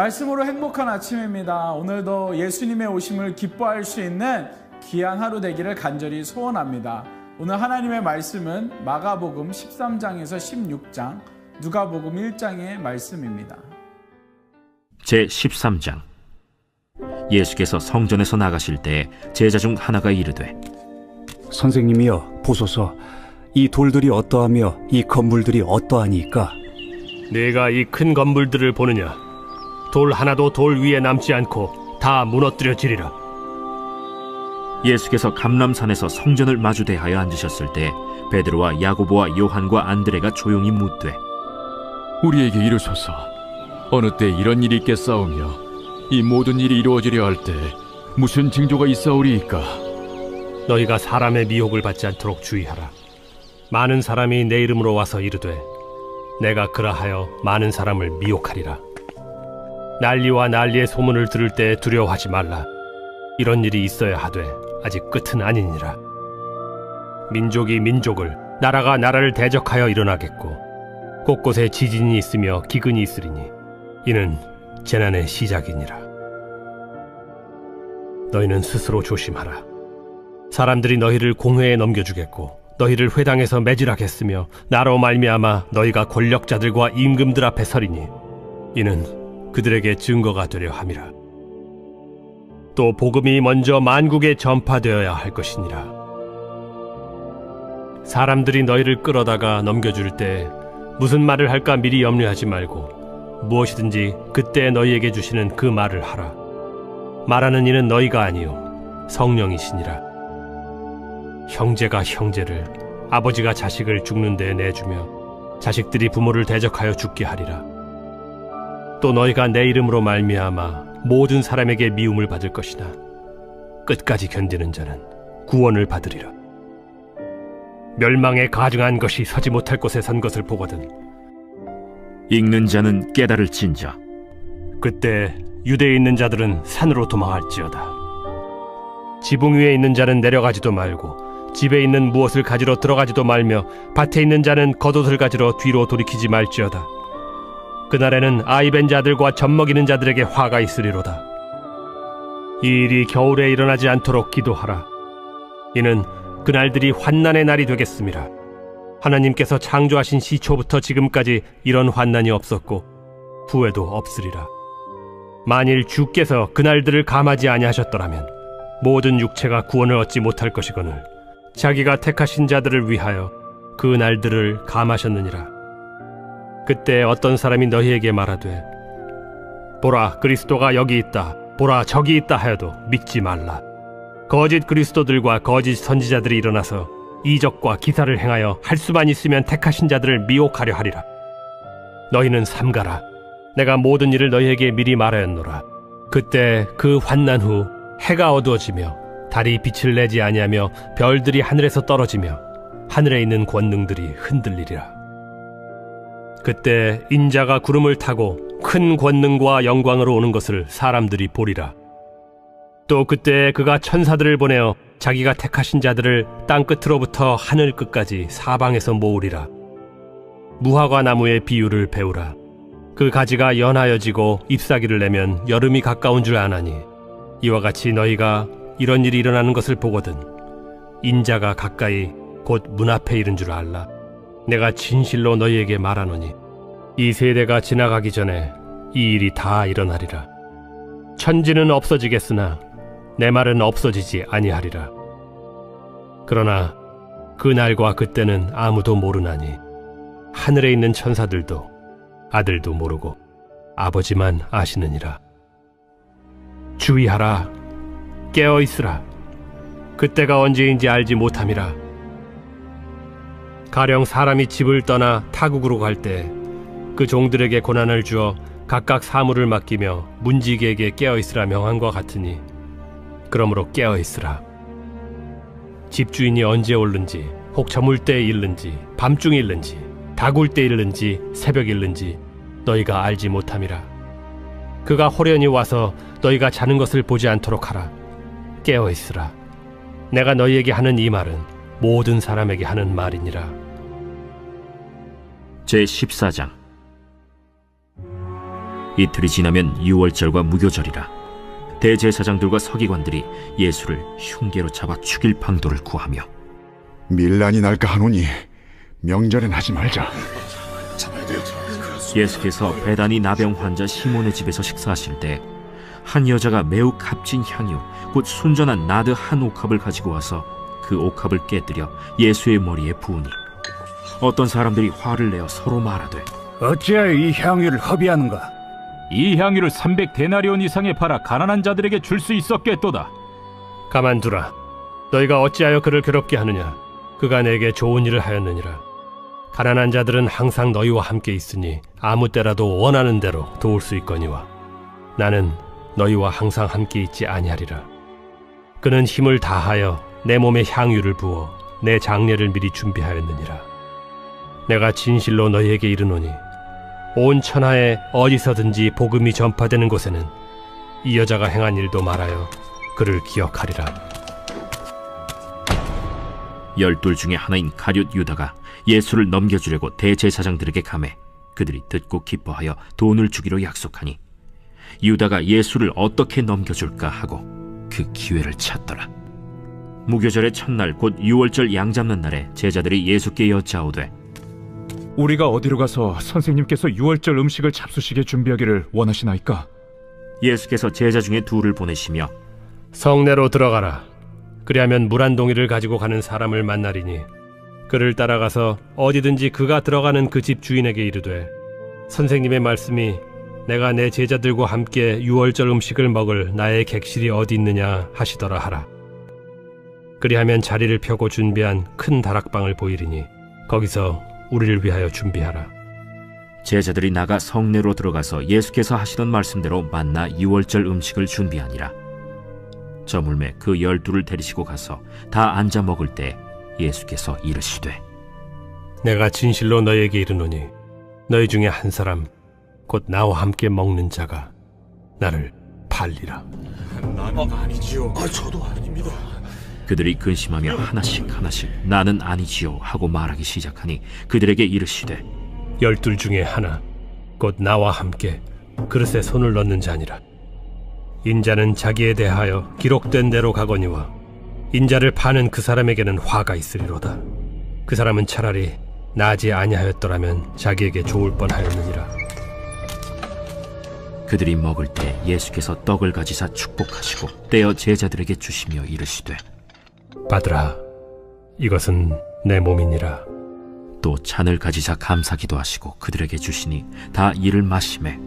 말씀으로 행복한 아침입니다. 오늘도 예수님의 오심을 기뻐할 수 있는 귀한 하루 되기를 간절히 소원합니다. 오늘 하나님의 말씀은 마가복음 13장에서 16장, 누가복음 1장의 말씀입니다. 제13장. 예수께서 성전에서 나가실 때 제자 중 하나가 이르되, 선생님이여, 보소서. 이 돌들이 어떠하며 이 건물들이 어떠하니까? 네가 이 큰 건물들을 보느냐? 돌 하나도 돌 위에 남지 않고 다 무너뜨려지리라. 예수께서 감람산에서 성전을 마주대하여 앉으셨을 때 베드로와 야고보와 요한과 안드레가 조용히 묻되, 우리에게 이르소서. 어느 때 이런 일이 있겠사오며 이 모든 일이 이루어지려 할 때 무슨 징조가 있사오리이까? 너희가 사람의 미혹을 받지 않도록 주의하라. 많은 사람이 내 이름으로 와서 이르되 내가 그라하여 많은 사람을 미혹하리라. 난리와 난리의 소문을 들을 때 두려워하지 말라. 이런 일이 있어야 하되 아직 끝은 아니니라. 민족이 민족을, 나라가 나라를 대적하여 일어나겠고 곳곳에 지진이 있으며 기근이 있으리니 이는 재난의 시작이니라. 너희는 스스로 조심하라. 사람들이 너희를 공회에 넘겨주겠고 너희를 회당에서 매질하겠으며 나로 말미암아 너희가 권력자들과 임금들 앞에 서리니 이는 그들에게 증거가 되려 함이라. 또 복음이 먼저 만국에 전파되어야 할 것이니라. 사람들이 너희를 끌어다가 넘겨줄 때 무슨 말을 할까 미리 염려하지 말고 무엇이든지 그때 너희에게 주시는 그 말을 하라. 말하는 이는 너희가 아니요 성령이시니라. 형제가 형제를, 아버지가 자식을 죽는 데에 내주며 자식들이 부모를 대적하여 죽게 하리라. 또 너희가 내 이름으로 말미암아 모든 사람에게 미움을 받을 것이나 끝까지 견디는 자는 구원을 받으리라. 멸망에 가증한 것이 서지 못할 곳에 선 것을 보거든 읽는 자는 깨달을진저. 그때 유대에 있는 자들은 산으로 도망할지어다. 지붕 위에 있는 자는 내려가지도 말고 집에 있는 무엇을 가지러 들어가지도 말며 밭에 있는 자는 겉옷을 가지러 뒤로 돌이키지 말지어다. 그날에는 아이 벤 자들과 젖먹이는 자들에게 화가 있으리로다. 이 일이 겨울에 일어나지 않도록 기도하라. 이는 그날들이 환난의 날이 되겠음이라. 하나님께서 창조하신 시초부터 지금까지 이런 환난이 없었고 후에도 없으리라. 만일 주께서 그날들을 감하지 아니하셨더라면 모든 육체가 구원을 얻지 못할 것이거늘 자기가 택하신 자들을 위하여 그 날들을 감하셨느니라. 그때 어떤 사람이 너희에게 말하되 보라, 그리스도가 여기 있다, 보라, 저기 있다 하여도 믿지 말라. 거짓 그리스도들과 거짓 선지자들이 일어나서 이적과 기사를 행하여 할 수만 있으면 택하신 자들을 미혹하려 하리라. 너희는 삼가라. 내가 모든 일을 너희에게 미리 말하였노라. 그때 그 환난 후 해가 어두워지며 달이 빛을 내지 아니하며 별들이 하늘에서 떨어지며 하늘에 있는 권능들이 흔들리리라. 그때 인자가 구름을 타고 큰 권능과 영광으로 오는 것을 사람들이 보리라. 또 그때 그가 천사들을 보내어 자기가 택하신 자들을 땅 끝으로부터 하늘 끝까지 사방에서 모으리라. 무화과 나무의 비유를 배우라. 그 가지가 연하여지고 잎사귀를 내면 여름이 가까운 줄 아나니 이와 같이 너희가 이런 일이 일어나는 것을 보거든 인자가 가까이 곧 문 앞에 이른 줄 알라. 내가 진실로 너희에게 말하노니 이 세대가 지나가기 전에 이 일이 다 일어나리라. 천지는 없어지겠으나 내 말은 없어지지 아니하리라. 그러나 그 날과 그때는 아무도 모르나니 하늘에 있는 천사들도 아들도 모르고 아버지만 아시느니라. 주의하라. 깨어있으라. 그때가 언제인지 알지 못함이라. 가령 사람이 집을 떠나 타국으로 갈 때 그 종들에게 고난을 주어 각각 사물을 맡기며 문지기에게 깨어있으라 명한과 같으니 그러므로 깨어있으라. 집주인이 언제 올는지, 혹 저물 때에 일는지, 밤중에 일는지, 다굴 때 일는지, 새벽 일는지 너희가 알지 못함이라. 그가 호련히 와서 너희가 자는 것을 보지 않도록 하라. 깨어있으라. 내가 너희에게 하는 이 말은 모든 사람에게 하는 말이니라. 제14장. 이틀이 지나면 유월절과 무교절이라. 대제사장들과 서기관들이 예수를 흉계로 잡아 죽일 방도를 구하며 밀란이 날까 하노니 명절엔 하지 말자. 예수께서 베다니 나병 환자 시몬의 집에서 식사하실 때 한 여자가 매우 값진 향유 곧 순전한 나드 한 옥합을 가지고 와서 그 옥합을 깨뜨려 예수의 머리에 부으니 어떤 사람들이 화를 내어 서로 말하되 어찌하여 이 향유를 허비하는가? 이 향유를 300데나리온 이상에 팔아 가난한 자들에게 줄 수 있었겠도다. 가만두라. 너희가 어찌하여 그를 괴롭게 하느냐? 그가 내게 좋은 일을 하였느니라. 가난한 자들은 항상 너희와 함께 있으니 아무 때라도 원하는 대로 도울 수 있거니와 나는 너희와 항상 함께 있지 아니하리라. 그는 힘을 다하여 내 몸에 향유를 부어 내 장례를 미리 준비하였느니라. 내가 진실로 너희에게 이르노니 온 천하에 어디서든지 복음이 전파되는 곳에는 이 여자가 행한 일도 말하여 그를 기억하리라. 12 중에 하나인 가룟 유다가 예수를 넘겨주려고 대제사장들에게 가매 그들이 듣고 기뻐하여 돈을 주기로 약속하니 유다가 예수를 어떻게 넘겨줄까 하고 그 기회를 찾더라. 무교절의 첫날 곧 유월절 양 잡는 날에 제자들이 예수께 여짜오되 우리가 어디로 가서 선생님께서 유월절 음식을 잡수시게 준비하기를 원하시나이까? 예수께서 제자 중에 둘을 보내시며 성내로 들어가라. 그리하면 물 한 동이를 가지고 가는 사람을 만나리니 그를 따라가서 어디든지 그가 들어가는 그 집 주인에게 이르되 선생님의 말씀이 내가 내 제자들과 함께 유월절 음식을 먹을 나의 객실이 어디 있느냐 하시더라 하라. 그리하면 자리를 펴고 준비한 큰 다락방을 보이리니 거기서 우리를 위하여 준비하라. 제자들이 나가 성내로 들어가서 예수께서 하시던 말씀대로 만나 유월절 음식을 준비하니라. 저물매 그 12를 데리시고 가서 다 앉아 먹을 때 예수께서 이르시되 내가 진실로 너희에게 이르노니 너희 중에 한 사람 곧 나와 함께 먹는 자가 나를 팔리라. 그들이 근심하며 하나씩 나는 아니지요 하고 말하기 시작하니 그들에게 이르시되 12 중에 하나 곧 나와 함께 그릇에 손을 넣는 자니라. 인자는 자기에 대하여 기록된 대로 가거니와 인자를 파는 그 사람에게는 화가 있으리로다. 그 사람은 차라리 나지 아니하였더라면 자기에게 좋을 뻔하였느니라. 그들이 먹을 때 예수께서 떡을 가지사 축복하시고 떼어 제자들에게 주시며 이르시되 받으라. 이것은 내 몸이니라. 또 잔을 가지사 감사기도 하시고 그들에게 주시니 다 이를 마시매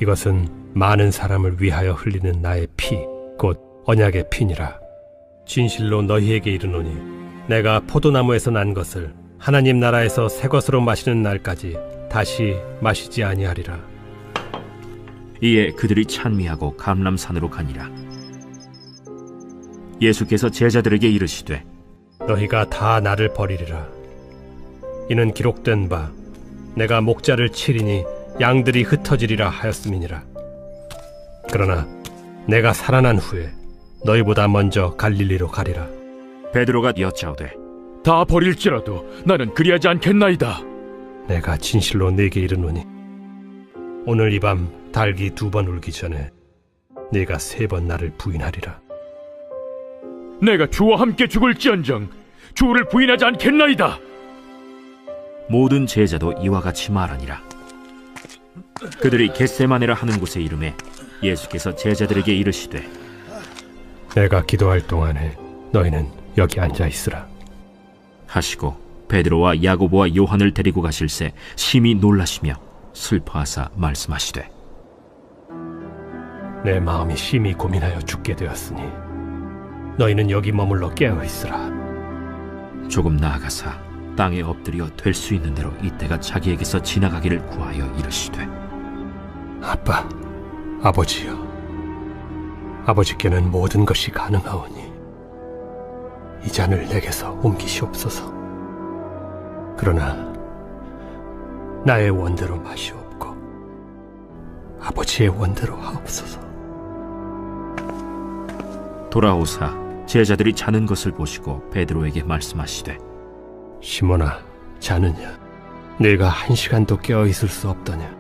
이것은 많은 사람을 위하여 흘리는 나의 피 곧 언약의 피니라. 진실로 너희에게 이르노니 내가 포도나무에서 난 것을 하나님 나라에서 새 것으로 마시는 날까지 다시 마시지 아니하리라. 이에 그들이 찬미하고 감람산으로 가니라. 예수께서 제자들에게 이르시되 너희가 다 나를 버리리라. 이는 기록된 바 내가 목자를 치리니 양들이 흩어지리라 하였음이니라. 그러나 내가 살아난 후에 너희보다 먼저 갈릴리로 가리라. 베드로가 여짜오되 다 버릴지라도 나는 그리하지 않겠나이다. 내가 진실로 네게 이르노니 오늘 이 밤 닭이 2번 울기 전에 네가 3번 나를 부인하리라. 내가 주와 함께 죽을지언정 주를 부인하지 않겠나이다. 모든 제자도 이와 같이 말하니라. 그들이 겟세마네라 하는 곳에 이르매 예수께서 제자들에게 이르시되 내가 기도할 동안에 너희는 여기 앉아 있으라 하시고 베드로와 야고보와 요한을 데리고 가실새 심히 놀라시며 슬퍼하사 말씀하시되 내 마음이 심히 고민하여 죽게 되었으니 너희는 여기 머물러 깨어 있으라. 조금 나아가사 땅에 엎드려 될 수 있는 대로 이때가 자기에게서 지나가기를 구하여 이르시되 아빠, 아버지여, 아버지께는 모든 것이 가능하오니 이 잔을 내게서 옮기시옵소서. 그러나 나의 원대로 마시옵고 아버지의 원대로 하옵소서. 돌아오사 제자들이 자는 것을 보시고 베드로에게 말씀하시되 시몬아, 자느냐? 네가 1시간도 깨어 있을 수 없더냐?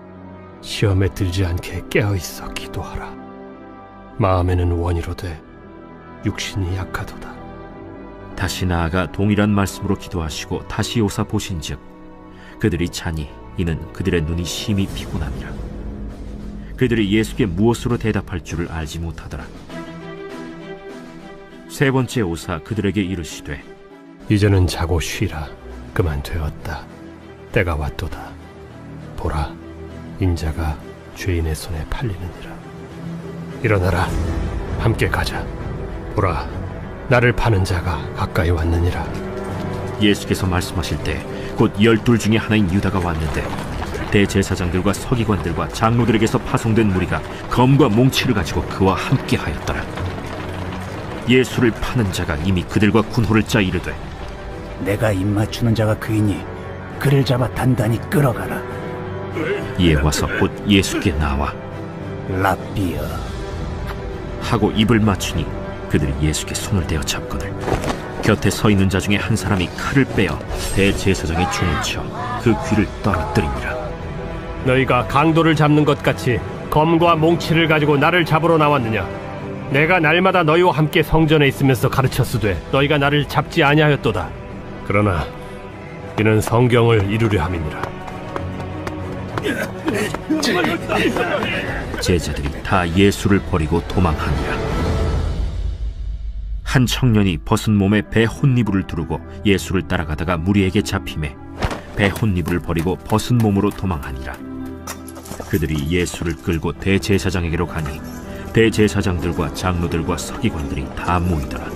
시험에 들지 않게 깨어있어 기도하라. 마음에는 원이로되 육신이 약하도다. 다시 나아가 동일한 말씀으로 기도하시고 다시 오사 보신즉 그들이 자니 이는 그들의 눈이 심히 피곤함이라. 그들이 예수께 무엇으로 대답할 줄을 알지 못하더라. 세 번째 오사 그들에게 이르시되 이제는 자고 쉬라. 그만 되었다. 때가 왔도다. 보라, 인자가 죄인의 손에 팔리느니라. 일어나라, 함께 가자. 보라, 나를 파는 자가 가까이 왔느니라. 예수께서 말씀하실 때 곧 12 중에 하나인 유다가 왔는데 대제사장들과 서기관들과 장로들에게서 파송된 무리가 검과 몽치를 가지고 그와 함께 하였더라. 예수를 파는 자가 이미 그들과 군호를 짜 이르되 내가 입맞추는 자가 그이니 그를 잡아 단단히 끌어가라. 이에 와서 곧 예수께 나와 랍비여. 하고 입을 맞추니 그들이 예수께 손을 대어 잡거늘 곁에 서 있는 자 중에 한 사람이 칼을 빼어 대제사장의 종을 쳐 그 귀를 떨어뜨리니라. 너희가 강도를 잡는 것 같이 검과 몽치를 가지고 나를 잡으러 나왔느냐? 내가 날마다 너희와 함께 성전에 있으면서 가르쳤으되 너희가 나를 잡지 아니하였도다. 그러나 이는 성경을 이루려 함이니라. 제자들이 다 예수를 버리고 도망하니라. 한 청년이 벗은 몸에 배 혼니부를 두르고 예수를 따라가다가 무리에게 잡히매 배 혼니부를 버리고 벗은 몸으로 도망하니라. 그들이 예수를 끌고 대제사장에게로 가니 대제사장들과 장로들과 서기관들이 다 모이더라.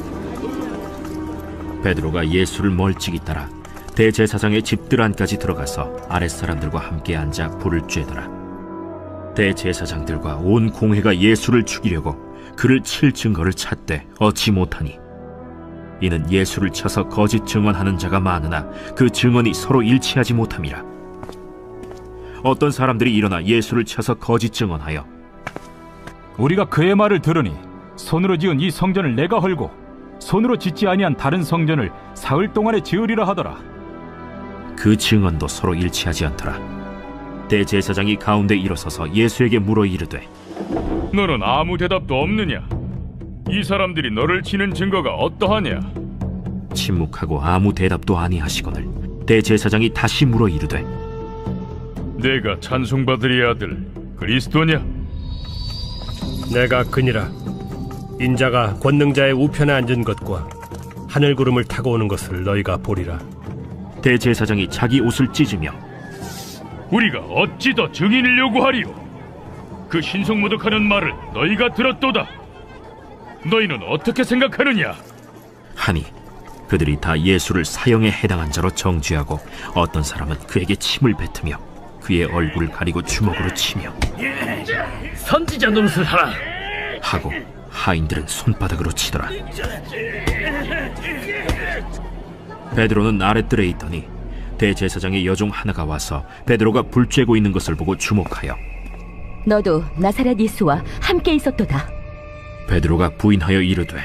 베드로가 예수를 멀찍이 따라 대제사장의 집들 안까지 들어가서 아랫사람들과 함께 앉아 불을 쬐더라. 대제사장들과 온 공회가 예수를 죽이려고 그를 칠 증거를 찾되 얻지 못하니 이는 예수를 쳐서 거짓 증언하는 자가 많으나 그 증언이 서로 일치하지 못함이라. 어떤 사람들이 일어나 예수를 쳐서 거짓 증언하여 우리가 그의 말을 들으니 손으로 지은 이 성전을 내가 헐고 손으로 짓지 아니한 다른 성전을 사흘 동안에 지으리라 하더라. 그 증언도 서로 일치하지 않더라. 대제사장이 가운데 일어서서 예수에게 물어 이르되 너는 아무 대답도 없느냐? 이 사람들이 너를 치는 증거가 어떠하냐? 침묵하고 아무 대답도 아니하시거늘 대제사장이 다시 물어 이르되 내가 찬송받으리 아들 그리스도냐? 내가 그니라. 인자가 권능자의 우편에 앉은 것과 하늘 구름을 타고 오는 것을 너희가 보리라. 대제사장이 자기 옷을 찢으며 우리가 어찌 더 증인을 요구하리요? 그 신성모독하는 말을 너희가 들었도다. 너희는 어떻게 생각하느냐? 하니 그들이 다 예수를 사형에 해당한 자로 정죄하고 어떤 사람은 그에게 침을 뱉으며 그의 얼굴을 가리고 주먹으로 치며 선지자 노릇을 하라 하고 하인들은 손바닥으로 치더라. 베드로는 아랫뜰에 있더니 대제사장의 여종 하나가 와서 베드로가 불 쬐고 있는 것을 보고 주목하여 너도 나사렛 예수와 함께 있었도다. 베드로가 부인하여 이르되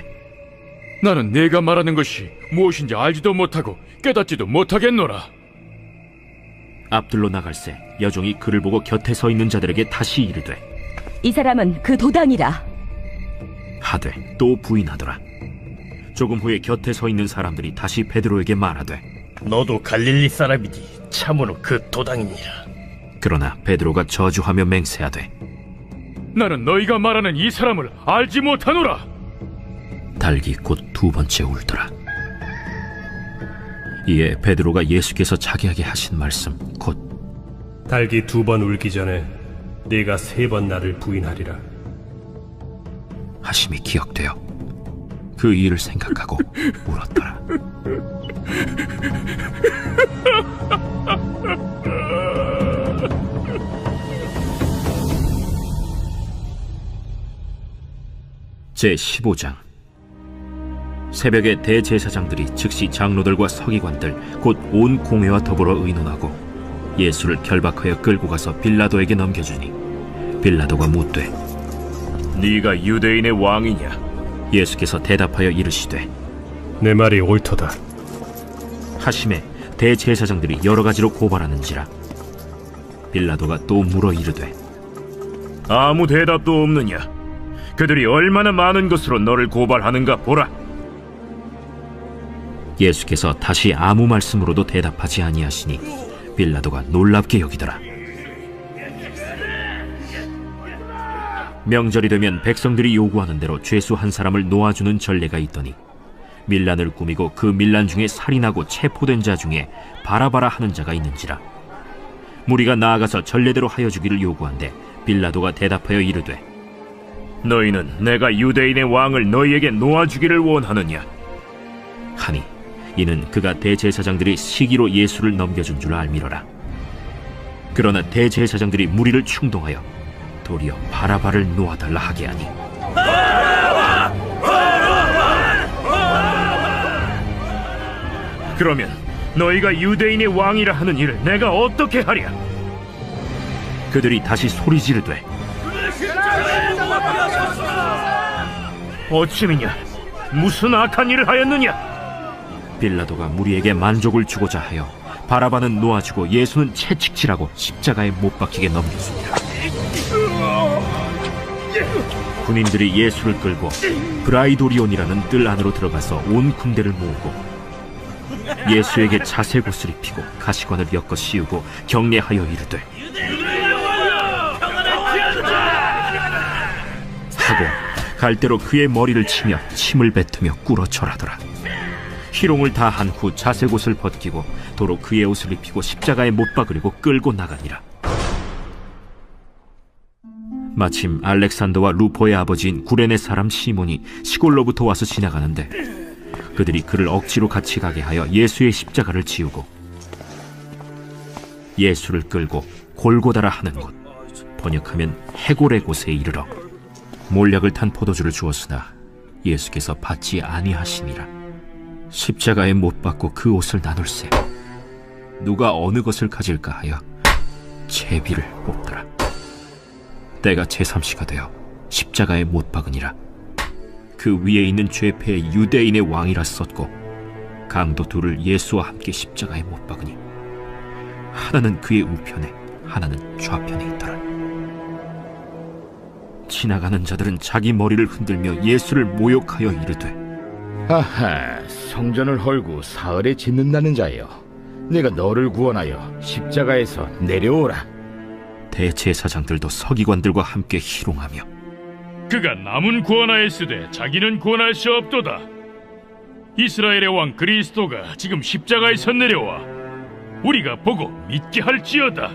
나는 네가 말하는 것이 무엇인지 알지도 못하고 깨닫지도 못하겠노라. 앞들로 나갈새 여종이 그를 보고 곁에 서 있는 자들에게 다시 이르되 이 사람은 그 도당이라 하되 또 부인하더라. 조금 후에 곁에 서 있는 사람들이 다시 베드로에게 말하되 너도 갈릴리 사람이니 참으로 그 도당이니라. 그러나 베드로가 저주하며 맹세하되 나는 너희가 말하는 이 사람을 알지 못하노라. 닭이 곧 두 번째 울더라. 이에 베드로가 예수께서 자기에게 하신 말씀 곧 닭이 두 번 울기 전에 네가 3번 나를 부인하리라 하심이 기억되어 그 일을 생각하고 울었더라. 제15장. 새벽에 대제사장들이 즉시 장로들과 서기관들 곧 온 공회와 더불어 의논하고 예수를 결박하여 끌고 가서 빌라도에게 넘겨주니 빌라도가 묻되 네가 유대인의 왕이냐? 예수께서 대답하여 이르시되 내 말이 옳도다. 하심에 대제사장들이 여러 가지로 고발하는지라. 빌라도가 또 물어 이르되 아무 대답도 없느냐? 그들이 얼마나 많은 것으로 너를 고발하는가 보라. 예수께서 다시 아무 말씀으로도 대답하지 아니하시니 빌라도가 놀랍게 여기더라. 명절이 되면 백성들이 요구하는 대로 죄수 한 사람을 놓아주는 전례가 있더니 밀란을 꾸미고 그 밀란 중에 살인하고 체포된 자 중에 바라바라 하는 자가 있는지라. 무리가 나아가서 전례대로 하여 주기를 요구한데 빌라도가 대답하여 이르되, 너희는 내가 유대인의 왕을 너희에게 놓아주기를 원하느냐? 하니 이는 그가 대제사장들이 시기로 예수를 넘겨준 줄 알미러라. 그러나 대제사장들이 무리를 충동하여 도리어 바라바를 놓아달라 하게 하니 그러면 너희가 유대인의 왕이라 하는 일을 내가 어떻게 하랴? 그들이 다시 소리 지르되, 어찌미냐? 무슨 악한 일을 하였느냐? 빌라도가 무리에게 만족을 주고자 하여 바라바는 놓아주고 예수는 채찍질하고 십자가에 못 박히게 넘겼습니다. 군인들이 예수를 끌고 브라이도리온이라는 뜰 안으로 들어가서 온 군대를 모으고 예수에게 자색옷을 입히고 가시관을 엮어 씌우고 경례하여 이르되, 하고 갈대로 그의 머리를 치며 침을 뱉으며 꿇어 절하더라. 희롱을 다 한 후 자색옷을 벗기고 도로 그의 옷을 입히고 십자가에 못 박으려고 끌고 나가니라. 마침 알렉산더와 루포의 아버지인 구레네 사람 시몬이 시골로부터 와서 지나가는데 그들이 그를 억지로 같이 가게 하여 예수의 십자가를 지우고 예수를 끌고 골고다라 하는 곳, 번역하면 해골의 곳에 이르러 몰약을 탄 포도주를 주었으나 예수께서 받지 아니하시니라. 십자가에 못 박고 그 옷을 나눌세 누가 어느 것을 가질까 하여 제비를 뽑더라. 때가 제3시가 되어 십자가에 못 박으니라. 그 위에 있는 죄패의 유대인의 왕이라 썼고 강도 둘을 예수와 함께 십자가에 못 박으니 하나는 그의 우편에 하나는 좌편에 있더라. 지나가는 자들은 자기 머리를 흔들며 예수를 모욕하여 이르되, 아하, 성전을 헐고 사흘에 짓는다는 자여, 내가 너를 구원하여 십자가에서 내려오라. 대제사장들도 서기관들과 함께 희롱하며, 그가 남은 구원하였으되 자기는 구원할 수 없도다. 이스라엘의 왕 그리스도가 지금 십자가에서 내려와 우리가 보고 믿게 할지어다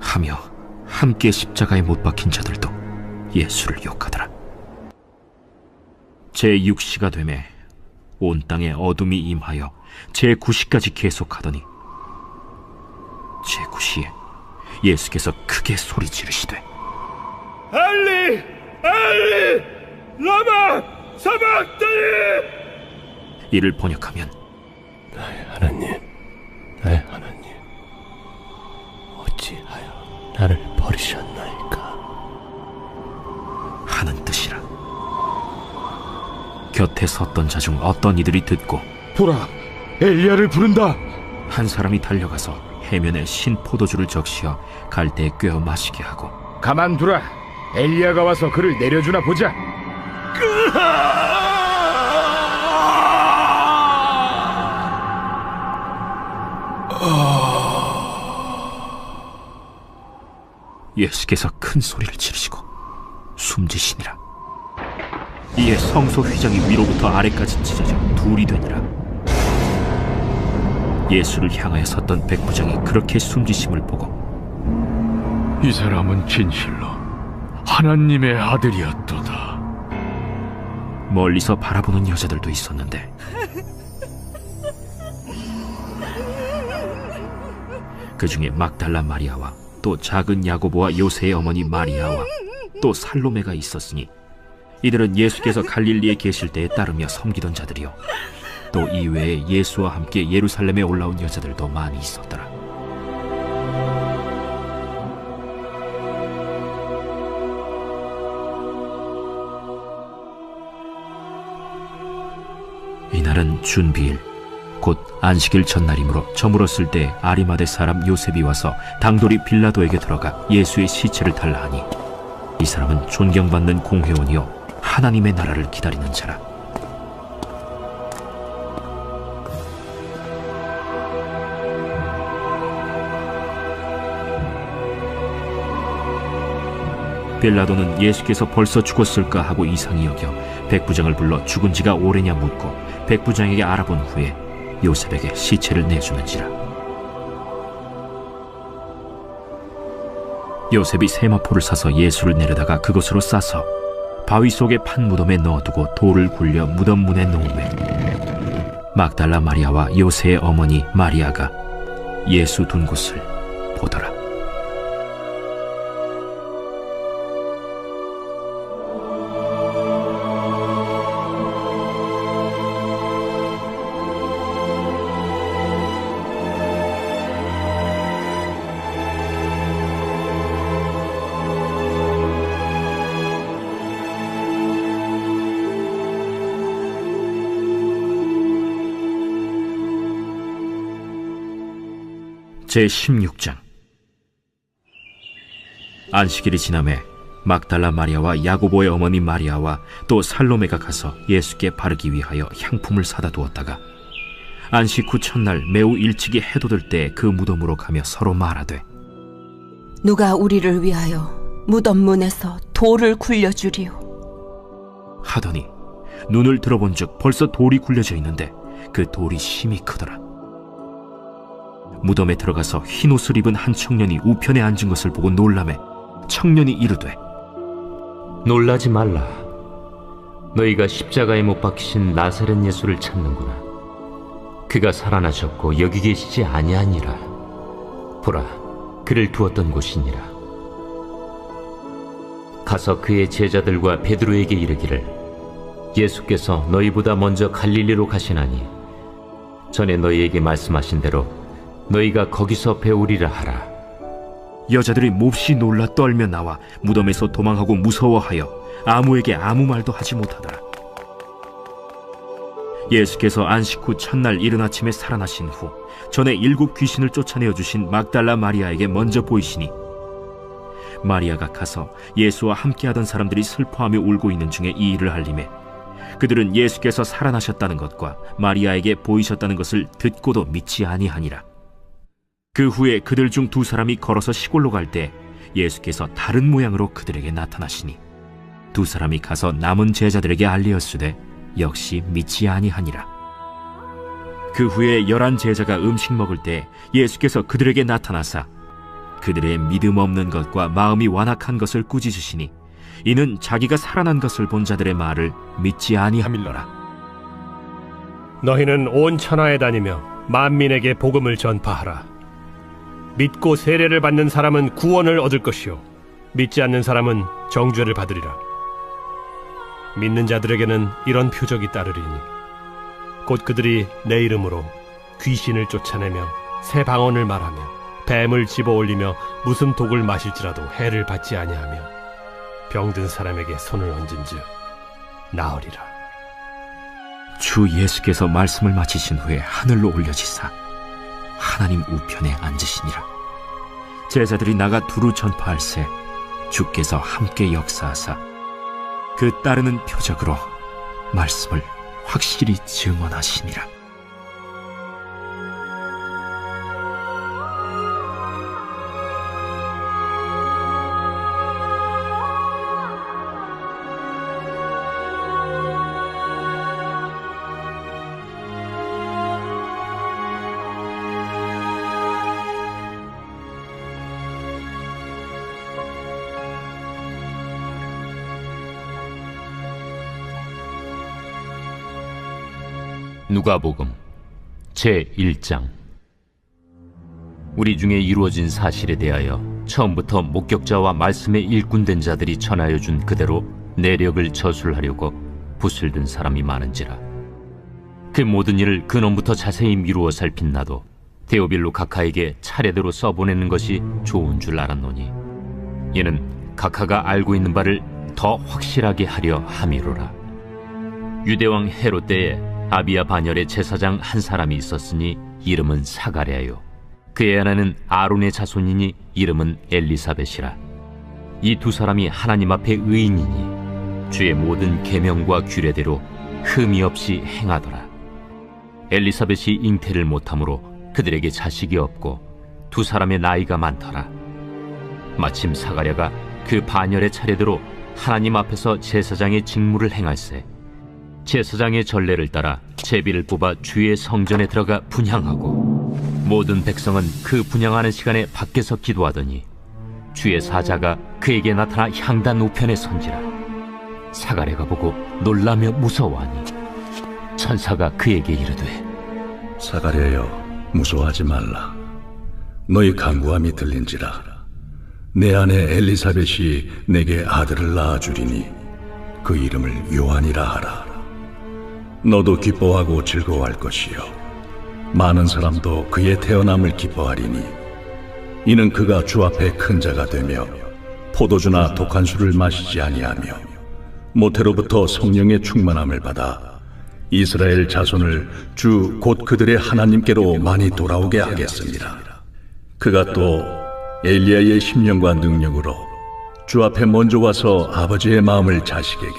하며 함께 십자가에 못 박힌 자들도 예수를 욕하더라. 제6시가 되매 온 땅에 어둠이 임하여 제9시까지 계속하더니 제9시에 예수께서 크게 소리 지르시되, 엘리 엘리 라마 사박다니. 이를 번역하면 나의 하나님, 어찌하여 나를 버리셨나이까 하는 뜻이라. 곁에 섰던 자 중 어떤 이들이 듣고, 보라, 엘리야를 부른다. 한 사람이 달려가서 해면에 신 포도주를 적시어 갈대에 꿰어 마시게 하고, 가만두라, 엘리야가 와서 그를 내려주나 보자. 예수께서 큰 소리를 지르시고 숨지시니라. 이에 성소 휘장이 위로부터 아래까지 찢어져 둘이 되니라. 예수를 향하여 섰던 백부장이 그렇게 숨지심을 보고, 이 사람은 진실로 하나님의 아들이었도다. 멀리서 바라보는 여자들도 있었는데 그 중에 막달라 마리아와 또 작은 야고보와 요새의 어머니 마리아와 또 살로메가 있었으니 이들은 예수께서 갈릴리에 계실 때에 따르며 섬기던 자들이요, 또 이외에 예수와 함께 예루살렘에 올라온 여자들도 많이 있었더라. 이날은 준비일, 곧 안식일 전날이므로 저물었을 때 아리마대 사람 요셉이 와서 당돌이 빌라도에게 들어가 예수의 시체를 달라 하니 이 사람은 존경받는 공회원이요 하나님의 나라를 기다리는 자라. 빌라도는 예수께서 벌써 죽었을까 하고 이상히 여겨 백부장을 불러 죽은 지가 오래냐 묻고 백부장에게 알아본 후에 요셉에게 시체를 내주는지라. 요셉이 세마포를 사서 예수를 내려다가 그것으로 싸서 바위 속에 판 무덤에 넣어두고 돌을 굴려 무덤 문에 놓으매 막달라 마리아와 요새의 어머니 마리아가 예수 둔 곳을 보더라. 제16장. 안식일이 지나매 막달라 마리아와 야고보의 어머니 마리아와 또 살로메가 가서 예수께 바르기 위하여 향품을 사다 두었다가 안식 후 첫날 매우 일찍이 해돋을 때 그 무덤으로 가며 서로 말하되 누가 우리를 위하여 무덤 문에서 돌을 굴려주리요 하더니 눈을 들어본즉 벌써 돌이 굴려져 있는데 그 돌이 심히 크더라. 무덤에 들어가서 흰 옷을 입은 한 청년이 우편에 앉은 것을 보고 놀라매 청년이 이르되 놀라지 말라. 너희가 십자가에 못 박히신 나사렛 예수를 찾는구나. 그가 살아나셨고 여기 계시지 아니하니라. 보라, 그를 두었던 곳이니라. 가서 그의 제자들과 베드로에게 이르기를 예수께서 너희보다 먼저 갈릴리로 가시나니 전에 너희에게 말씀하신 대로 너희가 거기서 배우리라 하라. 여자들이 몹시 놀라 떨며 나와 무덤에서 도망하고 무서워하여 아무에게 아무 말도 하지 못하더라. 예수께서 안식 후 첫날 이른 아침에 살아나신 후 전에 7 귀신을 쫓아내어 주신 막달라 마리아에게 먼저 보이시니 마리아가 가서 예수와 함께하던 사람들이 슬퍼하며 울고 있는 중에 이 일을 알림에 그들은 예수께서 살아나셨다는 것과 마리아에게 보이셨다는 것을 듣고도 믿지 아니하니라. 그 후에 그들 중 2 사람이 걸어서 시골로 갈 때 예수께서 다른 모양으로 그들에게 나타나시니 2 사람이 가서 남은 제자들에게 알리었으되 역시 믿지 아니하니라. 그 후에 11 제자가 음식 먹을 때 예수께서 그들에게 나타나사 그들의 믿음 없는 것과 마음이 완악한 것을 꾸짖으시니 이는 자기가 살아난 것을 본 자들의 말을 믿지 아니함일러라. 너희는 온 천하에 다니며 만민에게 복음을 전파하라. 믿고 세례를 받는 사람은 구원을 얻을 것이요 믿지 않는 사람은 정죄를 받으리라. 믿는 자들에게는 이런 표적이 따르리니 곧 그들이 내 이름으로 귀신을 쫓아내며 새 방언을 말하며 뱀을 집어올리며 무슨 독을 마실지라도 해를 받지 아니하며 병든 사람에게 손을 얹은즉 나으리라. 주 예수께서 말씀을 마치신 후에 하늘로 올려지사 하나님 우편에 앉으시니라. 제자들이 나가 두루 전파할새 주께서 함께 역사하사 그 따르는 표적으로 말씀을 확실히 증언하시니라. 누가복음 제1장. 우리 중에 이루어진 사실에 대하여 처음부터 목격자와 말씀에 일꾼된 자들이 전하여 준 그대로 내력을 저술하려고 붓을 든 사람이 많은지라. 그 모든 일을 근원부터 자세히 미루어 살핀 나도 데오빌로 각하에게 차례대로 써보내는 것이 좋은 줄 알았노니 이는 각하가 알고 있는 바를 더 확실하게 하려 함이로라. 유대왕 헤롯 때에 아비야 반열의 제사장 한 사람이 있었으니 이름은 사가랴요. 그의 아내는 아론의 자손이니 이름은 엘리사벳이라. 이 두 사람이 하나님 앞에 의인이니 주의 모든 계명과 규례대로 흠이 없이 행하더라. 엘리사벳이 잉태를 못함으로 그들에게 자식이 없고 두 사람의 나이가 많더라. 마침 사가랴가 그 반열의 차례대로 하나님 앞에서 제사장의 직무를 행할세 제사장의 전례를 따라 제비를 뽑아 주의 성전에 들어가 분향하고 모든 백성은 그 분향하는 시간에 밖에서 기도하더니 주의 사자가 그에게 나타나 향단 우편에 선지라. 사가랴가 보고 놀라며 무서워하니 천사가 그에게 이르되 사가랴여 무서워하지 말라. 너희 간구함이 들린지라. 내 아내 엘리사벳이 내게 아들을 낳아주리니 그 이름을 요한이라 하라. 너도 기뻐하고 즐거워할 것이요 많은 사람도 그의 태어남을 기뻐하리니 이는 그가 주 앞에 큰 자가 되며 포도주나 독한 술을 마시지 아니하며 모태로부터 성령의 충만함을 받아 이스라엘 자손을 주 곧 그들의 하나님께로 많이 돌아오게 하겠습니다. 그가 또 엘리야의 심령과 능력으로 주 앞에 먼저 와서 아버지의 마음을 자식에게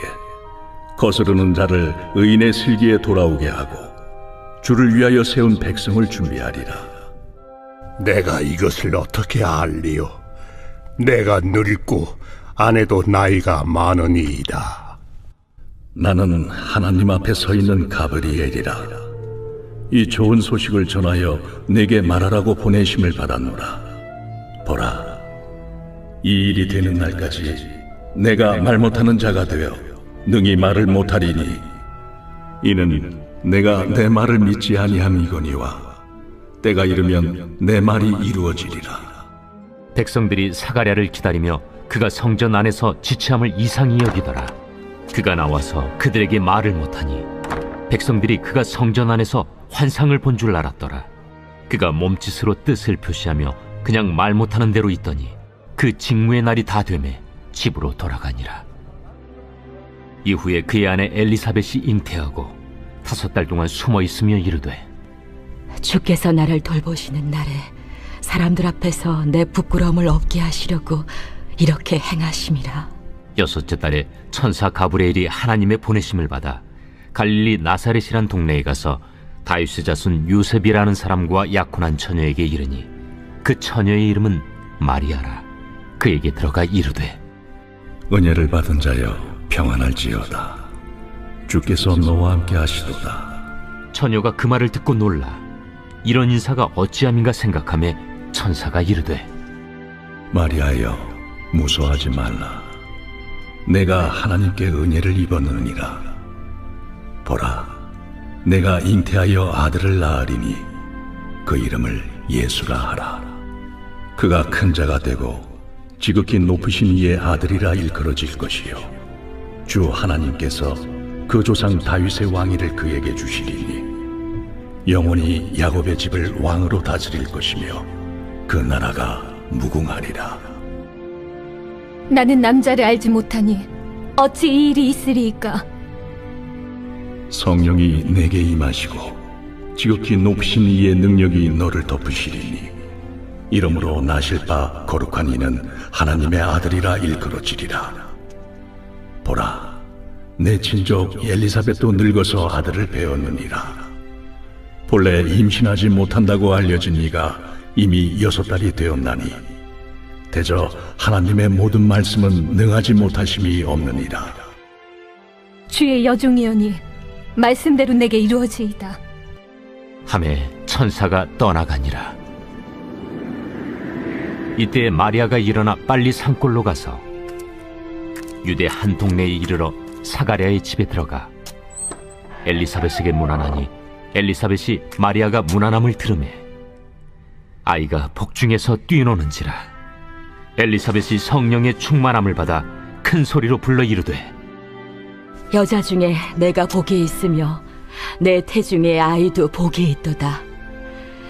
거스르는 자를 의인의 슬기에 돌아오게 하고 주를 위하여 세운 백성을 준비하리라. 내가 이것을 어떻게 알리요? 내가 늙고 아내도 나이가 많으니이다. 나는 하나님 앞에 서 있는 가브리엘이라. 이 좋은 소식을 전하여 내게 말하라고 보내심을 받았노라. 보라, 이 일이 되는 날까지 내가 말 못하는 자가 되어 능히 말을 못하리니 이는 내가 내 말을 믿지 아니함이거니와 때가 이르면 내 말이 이루어지리라. 백성들이 사가랴를 기다리며 그가 성전 안에서 지체함을 이상히 여기더라. 그가 나와서 그들에게 말을 못하니 백성들이 그가 성전 안에서 환상을 본 줄 알았더라. 그가 몸짓으로 뜻을 표시하며 그냥 말 못하는 대로 있더니 그 직무의 날이 다 되매 집으로 돌아가니라. 이후에 그의 아내 엘리사벳이 잉태하고 5달 동안 숨어 있으며 이르되 주께서 나를 돌보시는 날에 사람들 앞에서 내 부끄러움을 없게 하시려고 이렇게 행하심이라. 6째 달에 천사 가브리엘이 하나님의 보내심을 받아 갈릴리 나사렛이란 동네에 가서 다윗의 자손 요셉이라는 사람과 약혼한 처녀에게 이르니 그 처녀의 이름은 마리아라. 그에게 들어가 이르되 은혜를 받은 자여 평안할지어다. 주께서 너와 함께 하시도다. 처녀가 그 말을 듣고 놀라 이런 인사가 어찌함인가 생각하며 천사가 이르되 마리아여 무서워하지 말라. 내가 하나님께 은혜를 입었느니라. 보라, 내가 잉태하여 아들을 낳으리니 그 이름을 예수라 하라. 그가 큰 자가 되고 지극히 높으신 이의 아들이라 일컬어질 것이요 주 하나님께서 그 조상 다윗의 왕위를 그에게 주시리니 영원히 야곱의 집을 왕으로 다스릴 것이며 그 나라가 무궁하리라. 나는 남자를 알지 못하니 어찌 이 일이 있으리이까? 성령이 내게 임하시고 지극히 높으신 이의 능력이 너를 덮으시리니 이러므로 나실 바 거룩한 이는 하나님의 아들이라 일컬어지리라. 보라, 내 친족 엘리사벳도 늙어서 아들을 배었느니라. 본래 임신하지 못한다고 알려진 이가 이미 6달이 되었나니 대저 하나님의 모든 말씀은 능하지 못하심이 없느니라. 주의 여종이오니 말씀대로 내게 이루어지이다. 하매 천사가 떠나가니라. 이때 마리아가 일어나 빨리 산골로 가서 유대 한 동네에 이르러 사가랴의 집에 들어가 엘리사벳에게 문안하니 엘리사벳이 마리아가 문안함을 들으매 아이가 복중에서 뛰노는지라. 엘리사벳이 성령의 충만함을 받아 큰 소리로 불러 이르되 여자 중에 내가 복이 있으며 내 태중에 아이도 복이 있도다.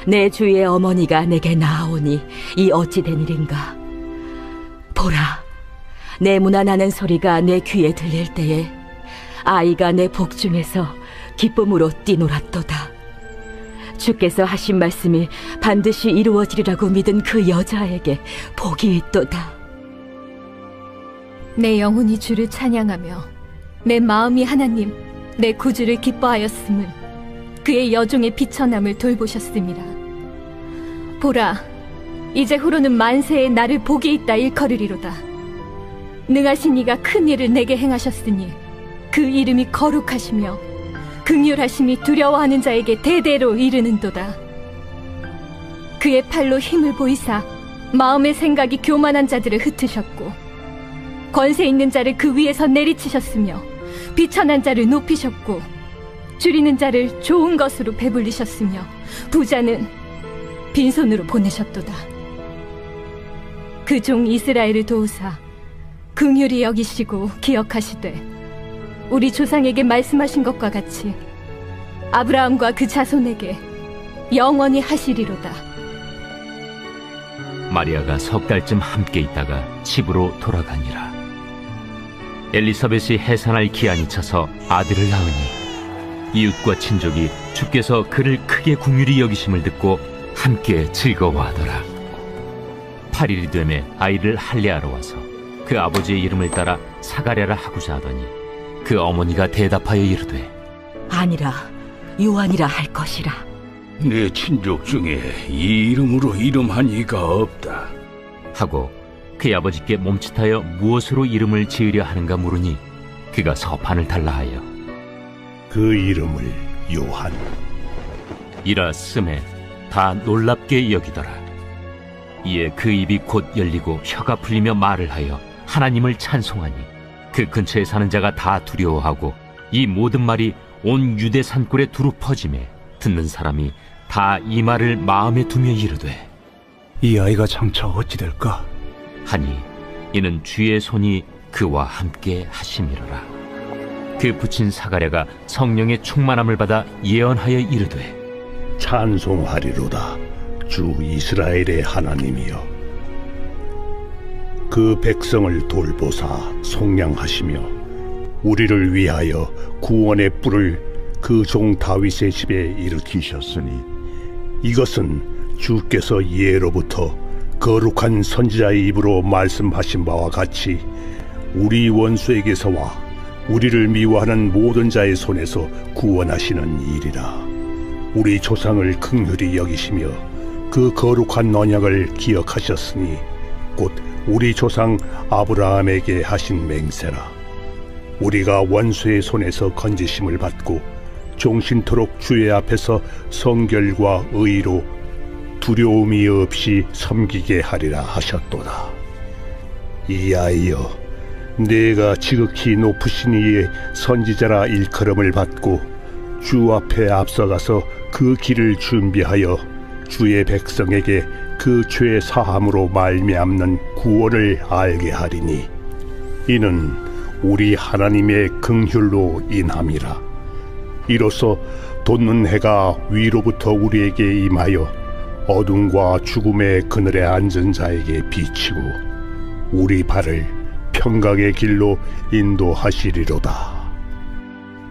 내 주의 어머니가 내게 나아오니 이 어찌 된 일인가. 보라, 내 문안하는 소리가 내 귀에 들릴 때에 아이가 내 복중에서 기쁨으로 뛰놀았도다. 주께서 하신 말씀이 반드시 이루어지리라고 믿은 그 여자에게 복이 있도다. 내 영혼이 주를 찬양하며 내 마음이 하나님 내 구주를 기뻐하였음은 그의 여종의 비천함을 돌보셨음이라. 보라, 이제 후로는 만세에 나를 복이 있다 일컬으리로다. 능하신 이가 큰 일을 내게 행하셨으니 그 이름이 거룩하시며 긍휼하심이 두려워하는 자에게 대대로 이르는도다. 그의 팔로 힘을 보이사 마음의 생각이 교만한 자들을 흩으셨고 권세 있는 자를 그 위에서 내리치셨으며 비천한 자를 높이셨고 줄이는 자를 좋은 것으로 배불리셨으며 부자는 빈손으로 보내셨도다. 그 종 이스라엘을 도우사 긍휼히 여기시고 기억하시되 우리 조상에게 말씀하신 것과 같이 아브라함과 그 자손에게 영원히 하시리로다. 마리아가 3달쯤 함께 있다가 집으로 돌아가니라. 엘리사벳이 해산할 기한이 차서 아들을 낳으니 이웃과 친족이 주께서 그를 크게 긍휼히 여기심을 듣고 함께 즐거워하더라. 8일이 되매 아이를 할례하러 와서 그 아버지의 이름을 따라 사가랴라 하고자 하더니 그 어머니가 대답하여 이르되 아니라 요한이라 할 것이라. 내 친족 중에 이 이름으로 이름한 이가 없다 하고 그의 아버지께 몸짓하여 무엇으로 이름을 지으려 하는가 물으니 그가 서판을 달라 하여 그 이름을 요한 이라 쓰매 다 놀랍게 여기더라. 이에 그 입이 곧 열리고 혀가 풀리며 말을 하여 하나님을 찬송하니 그 근처에 사는 자가 다 두려워하고 이 모든 말이 온 유대 산골에 두루 퍼지매 듣는 사람이 다 이 말을 마음에 두며 이르되 이 아이가 장차 어찌 될까? 하니 이는 주의 손이 그와 함께 하심이로라. 그 부친 사가랴가 성령의 충만함을 받아 예언하여 이르되 찬송하리로다 주 이스라엘의 하나님이여. 그 백성을 돌보사 속량하시며 우리를 위하여 구원의 뿔을 그 종 다윗의 집에 일으키셨으니 이것은 주께서 예로부터 거룩한 선지자의 입으로 말씀하신 바와 같이 우리 원수에게서와 우리를 미워하는 모든 자의 손에서 구원하시는 일이라. 우리 조상을 긍휼히 여기시며 그 거룩한 언약을 기억하셨으니 곧 우리 조상 아브라함에게 하신 맹세라. 우리가 원수의 손에서 건지심을 받고 종신토록 주의 앞에서 성결과 의로 두려움이 없이 섬기게 하리라 하셨도다. 이 아이여, 내가 지극히 높으신 이의 선지자라 일컬음을 받고 주 앞에 앞서가서 그 길을 준비하여 주의 백성에게 그 죄 사함으로 말미암는 구원을 알게 하리니 이는 우리 하나님의 긍휼로 인함이라. 이로써 돋는 해가 위로부터 우리에게 임하여 어둠과 죽음의 그늘에 앉은 자에게 비치고 우리 발을 평강의 길로 인도하시리로다.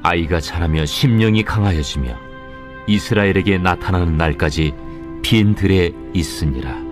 아이가 자라며 심령이 강하여지며 이스라엘에게 나타나는 날까지 빈 들에 있으니라.